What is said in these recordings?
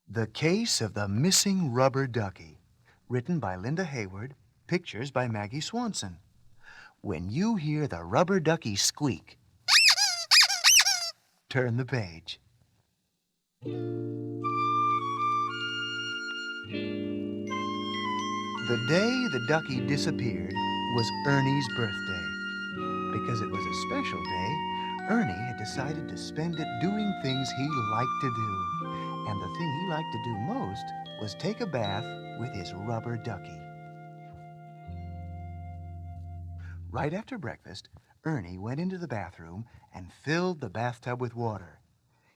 The Case of the Missing Rubber Ducky, written by Linda Hayward, pictures by Maggie Swanson. When you hear the rubber ducky squeak, turn the page. The day the ducky disappeared was Ernie's birthday. Because it was a special day, Ernie had decided to spend it doing things he liked to do. And the thing he liked to do most was take a bath with his rubber ducky. Right after breakfast, Ernie went into the bathroom and filled the bathtub with water.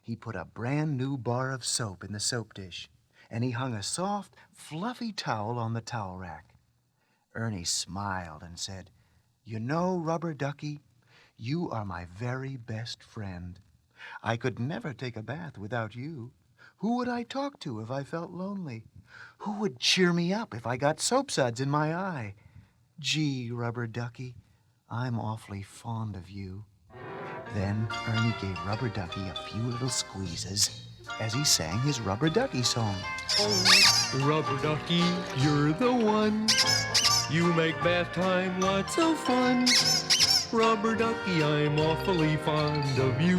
He put a brand new bar of soap in the soap dish, and he hung a soft, fluffy towel on the towel rack. Ernie smiled and said, "You know, Rubber Ducky, you are my very best friend. I could never take a bath without you. Who would I talk to if I felt lonely? Who would cheer me up if I got soap suds in my eye? Gee, Rubber Ducky, I'm awfully fond of you." Then Ernie gave Rubber Ducky a few little squeezes as he sang his Rubber Ducky song. Oh, Rubber Ducky, you're the one. You make bath time lots of fun. Rubber Ducky, I'm awfully fond of you.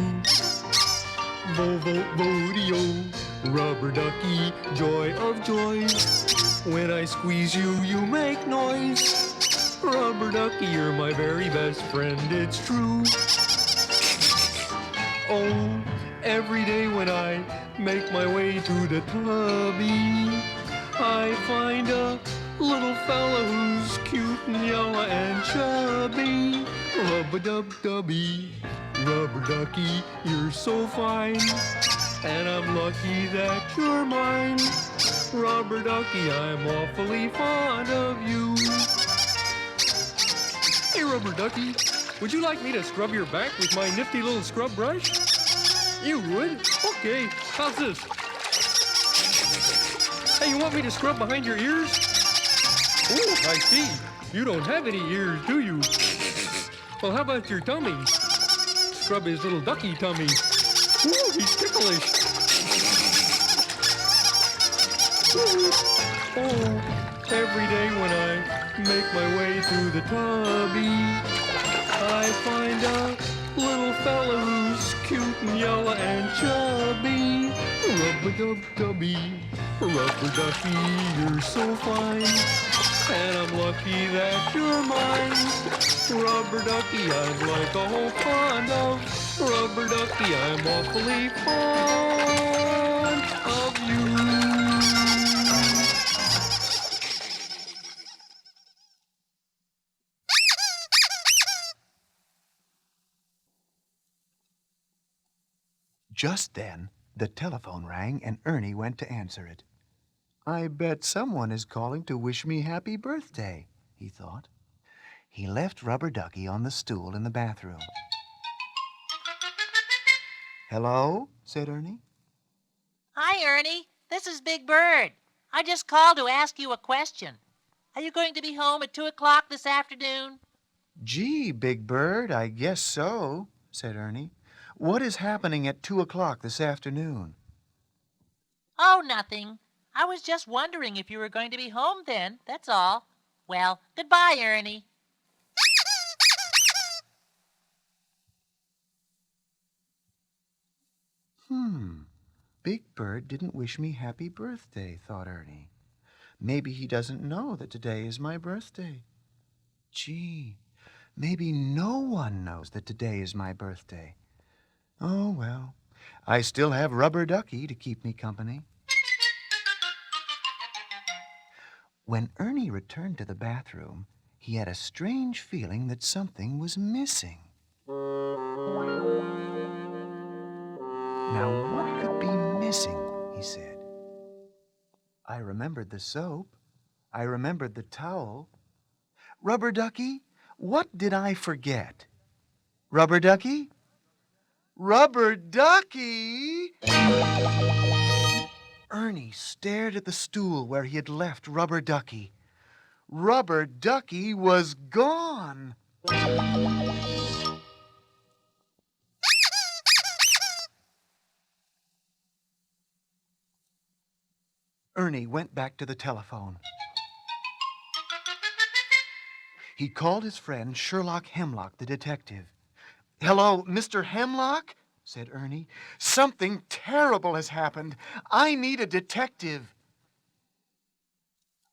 Vo-vo-vo-dee-o, Rubber Ducky, joy of joys. When I squeeze you, you make noise. Rubber Ducky, you're my very best friend, it's true. Oh, every day when I make my way to the tubby, I find a little fella who's cute and yellow and chubby. Rub-a-dub-dubby, Rubber Ducky, you're so fine, and I'm lucky that you're mine. Rubber Ducky, I'm awfully fond of you. Hey, Rubber Ducky, would you like me to scrub your back with my nifty little scrub brush? You would? Okay, how's this? Hey, you want me to scrub behind your ears? Oh, I see. You don't have any ears, do you? Well, how about your tummy? Scrub his little ducky tummy. Ooh, he's ticklish. Ooh. Oh, every day when I make my way to the tubby, I find a little fella who's cute and yellow and chubby. Rub-a-dub-dubby, Rubber Ducky, you're so fine, and I'm lucky that you're mine. Rubber Ducky, I'm like a whole pond of. Rubber Ducky, I'm awfully fond of you. Just then, the telephone rang and Ernie went to answer it. "I bet someone is calling to wish me happy birthday," he thought. He left Rubber Ducky on the stool in the bathroom. "Hello?" said Ernie. Hi, Ernie. This is Big Bird. I just called to ask you a question. Are you going to be home at 2 o'clock this afternoon? "Gee, Big Bird, I guess so," said Ernie. "What is happening at 2 o'clock this afternoon?" Oh, nothing. I was just wondering if you were going to be home then, that's all. Well, goodbye, Ernie. Big Bird didn't wish me happy birthday, thought Ernie. Maybe he doesn't know that today is my birthday. Gee, maybe no one knows that today is my birthday. Oh, well, I still have Rubber Ducky to keep me company. When Ernie returned to the bathroom, he had a strange feeling that something was missing. Now, what could be missing, he said. I remembered the soap. I remembered the towel. Rubber Ducky, what did I forget? Rubber Ducky? Rubber Ducky! Ernie stared at the stool where he had left Rubber Ducky. Rubber Ducky was gone. Ernie went back to the telephone. He called his friend Sherlock Hemlock, the detective. "Hello, Mr. Hemlock?" said Ernie. "Something terrible has happened. I need a detective."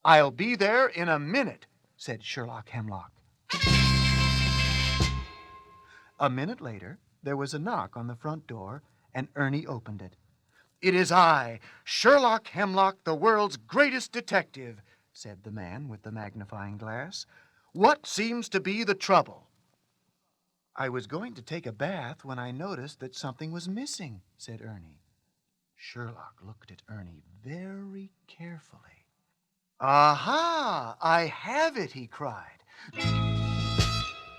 "I'll be there in a minute," said Sherlock Hemlock. A minute later, there was a knock on the front door, and Ernie opened it. "It is I, Sherlock Hemlock, the world's greatest detective," said the man with the magnifying glass. "What seems to be the trouble?" "I was going to take a bath when I noticed that something was missing," said Ernie. Sherlock looked at Ernie very carefully. "Aha! I have it," he cried.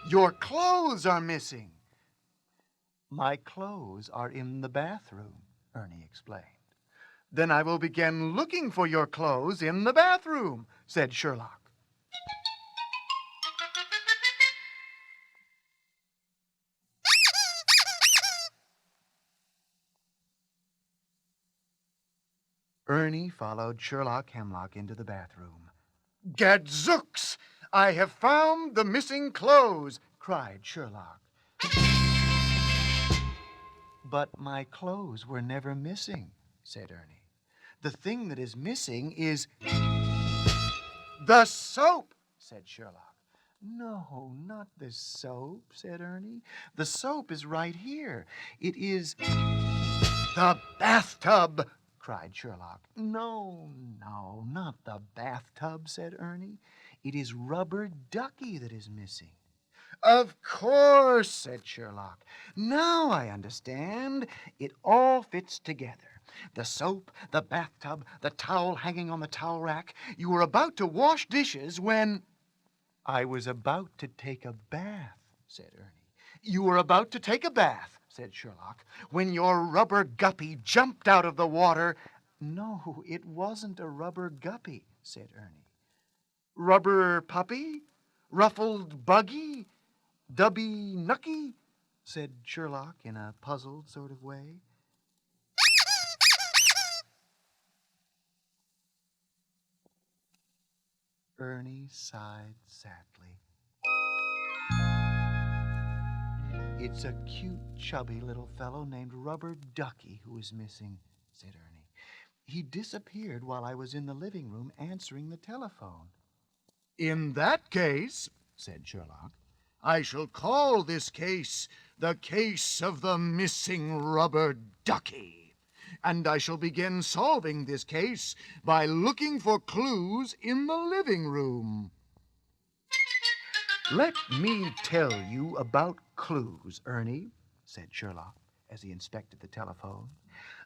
"Your clothes are missing." "My clothes are in the bathroom," Ernie explained. "Then I will begin looking for your clothes in the bathroom," said Sherlock. Ernie followed Sherlock Hemlock into the bathroom. "Gadzooks! I have found the missing clothes!" cried Sherlock. "But my clothes were never missing," said Ernie. "The thing that is missing is—" "The soap!" said Sherlock. "No, not the soap," said Ernie. "The soap is right here. It is—" "The bathtub!" cried Sherlock. "No, no, not the bathtub," said Ernie. "It is Rubber Duckie that is missing." "Of course," said Sherlock. "Now I understand. It all fits together. The soap, the bathtub, the towel hanging on the towel rack. You were about to wash dishes when—" "I was about to take a bath," said Ernie. "You were about to take a bath," said Sherlock, "when your rubber guppy jumped out of the water." "No, it wasn't a rubber guppy," said Ernie. "Rubber puppy? Ruffled buggy? Dubby Nucky?" said Sherlock in a puzzled sort of way. Ernie sighed sadly. "It's a cute, chubby little fellow named Rubber Ducky who is missing," said Ernie. "He disappeared while I was in the living room answering the telephone." "In that case," said Sherlock, "I shall call this case the case of the missing Rubber Ducky. And I shall begin solving this case by looking for clues in the living room." "Let me tell you about clues, Ernie," said Sherlock as he inspected the telephone.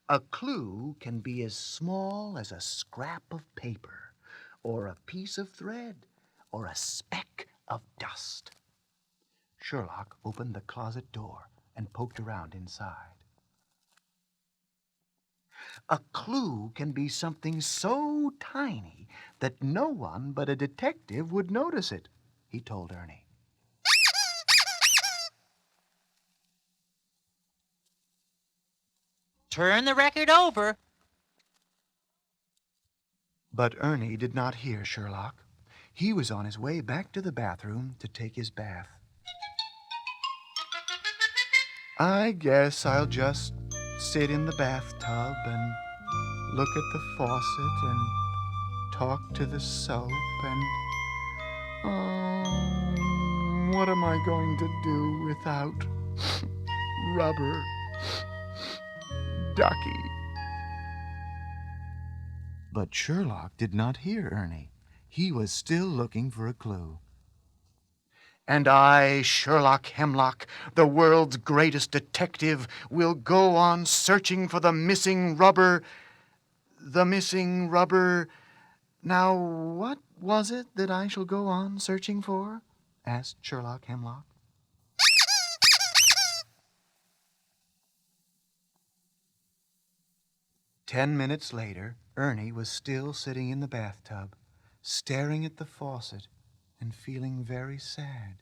"A clue can be as small as a scrap of paper, or a piece of thread, or a speck of dust." Sherlock opened the closet door and poked around inside. "A clue can be something so tiny that no one but a detective would notice it," he told Ernie. Turn the record over. But Ernie did not hear Sherlock. He was on his way back to the bathroom to take his bath. "I guess I'll just sit in the bathtub and look at the faucet and talk to the soap and... what am I going to do without Rubber Ducky?" But Sherlock did not hear Ernie. He was still looking for a clue. "And I, Sherlock Hemlock, the world's greatest detective, will go on searching for the missing rubber... Now, what was it that I shall go on searching for?" asked Sherlock Hemlock. "10 minutes later, Ernie was still sitting in the bathtub, staring at the faucet and feeling very sad,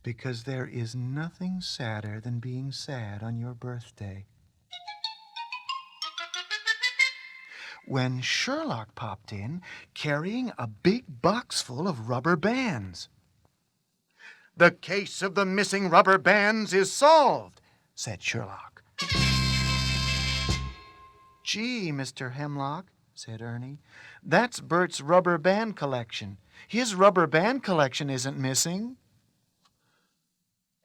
because there is nothing sadder than being sad on your birthday. when Sherlock popped in carrying a big box full of rubber bands. "The case of the missing rubber bands is solved," said Sherlock. "Gee, Mr. Hemlock," said Ernie, "that's Bert's rubber band collection. His rubber band collection isn't missing."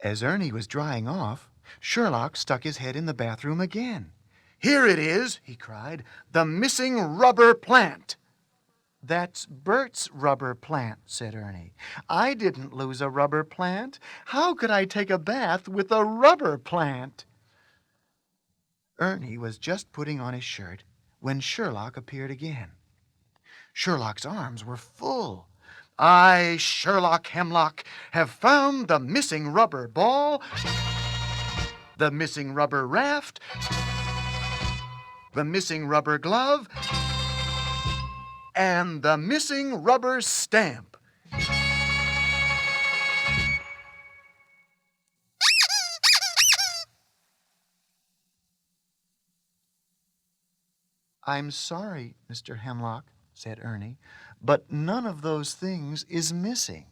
As Ernie was drying off, Sherlock stuck his head in the bathroom again. "Here it is," he cried, "the missing rubber plant." "That's Bert's rubber plant," said Ernie. "I didn't lose a rubber plant. How could I take a bath with a rubber plant?" Ernie was just putting on his shirt when Sherlock appeared again. Sherlock's arms were full. "I, Sherlock Hemlock, have found the missing rubber ball, the missing rubber raft, the missing rubber glove, and the missing rubber stamp." "I'm sorry, Mr. Hemlock," said Ernie, "but none of those things is missing."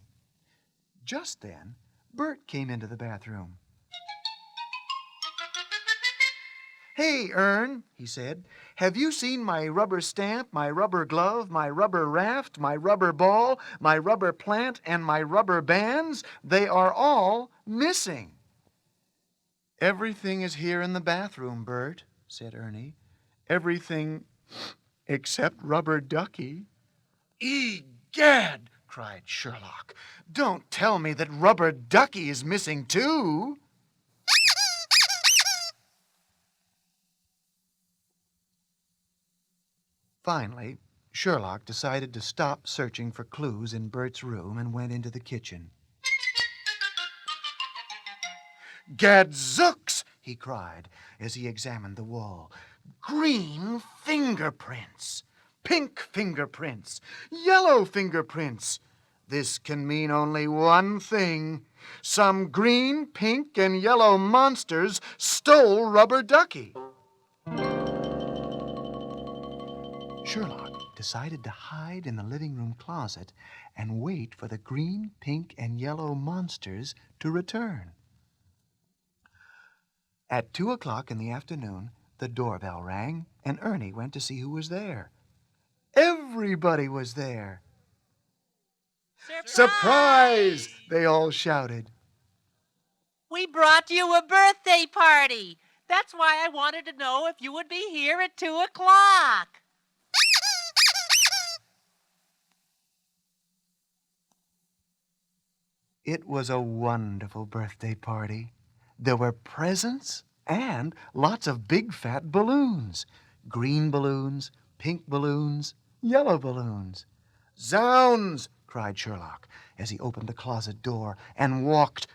Just then, Bert came into the bathroom. "Hey, Ern," he said, "have you seen my rubber stamp, my rubber glove, my rubber raft, my rubber ball, my rubber plant, and my rubber bands? They are all missing." "Everything is here in the bathroom, Bert," said Ernie. "Everything except Rubber Duckie." "Egad!" cried Sherlock. "Don't tell me that Rubber Duckie is missing too." Finally, Sherlock decided to stop searching for clues in Bert's room and went into the kitchen. "Gadzooks!" he cried as he examined the wall. "Green fingerprints! Pink fingerprints! Yellow fingerprints! This can mean only one thing. Some green, pink, and yellow monsters stole Rubber Duckie." Sherlock decided to hide in the living room closet and wait for the green, pink, and yellow monsters to return. At 2 o'clock in the afternoon, the doorbell rang, and Ernie went to see who was there. Everybody was there. "Surprise!" they all shouted. We brought you a birthday party. That's why I wanted to know if you would be here at 2 o'clock. It was a wonderful birthday party. There were presents and lots of big fat balloons. Green balloons, pink balloons, yellow balloons. "Zounds!" cried Sherlock as he opened the closet door and walked,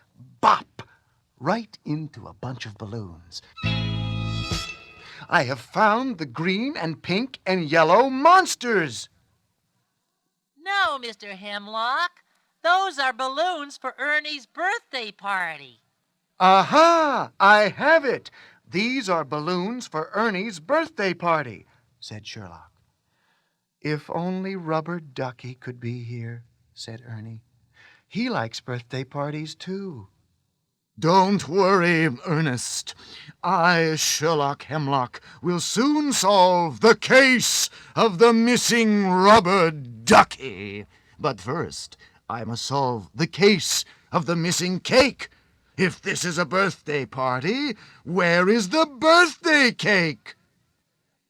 bop, right into a bunch of balloons. "I have found the green and pink and yellow monsters." No, Mr. Hemlock. Those are balloons for Ernie's birthday party. "Aha! I have it! These are balloons for Ernie's birthday party," said Sherlock. "If only Rubber Duckie could be here," said Ernie. "He likes birthday parties, too." "Don't worry, Ernest. I, Sherlock Hemlock, will soon solve the case of the missing Rubber Duckie. But first, I must solve the case of the missing cake. If this is a birthday party, where is the birthday cake?"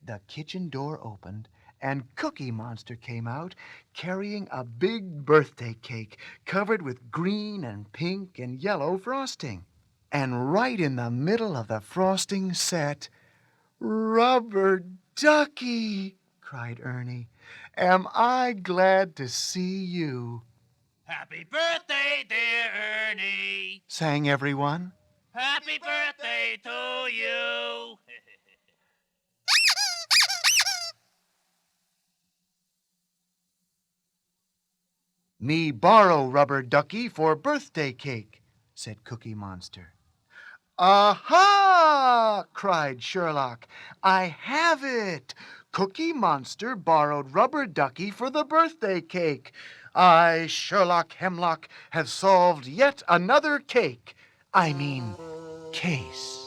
The kitchen door opened, and Cookie Monster came out carrying a big birthday cake covered with green and pink and yellow frosting. And right in the middle of the frosting sat Rubber Duckie, cried Ernie. "Am I glad to see you?" Happy birthday, dear Ernie. sang everyone. Happy birthday to you. "Me borrow Rubber Duckie for birthday cake," said Cookie Monster. Aha! Cried Sherlock. I have it. Cookie Monster borrowed Rubber Ducky for the birthday cake. I, Sherlock Hemlock, have solved yet another cake. I mean, case.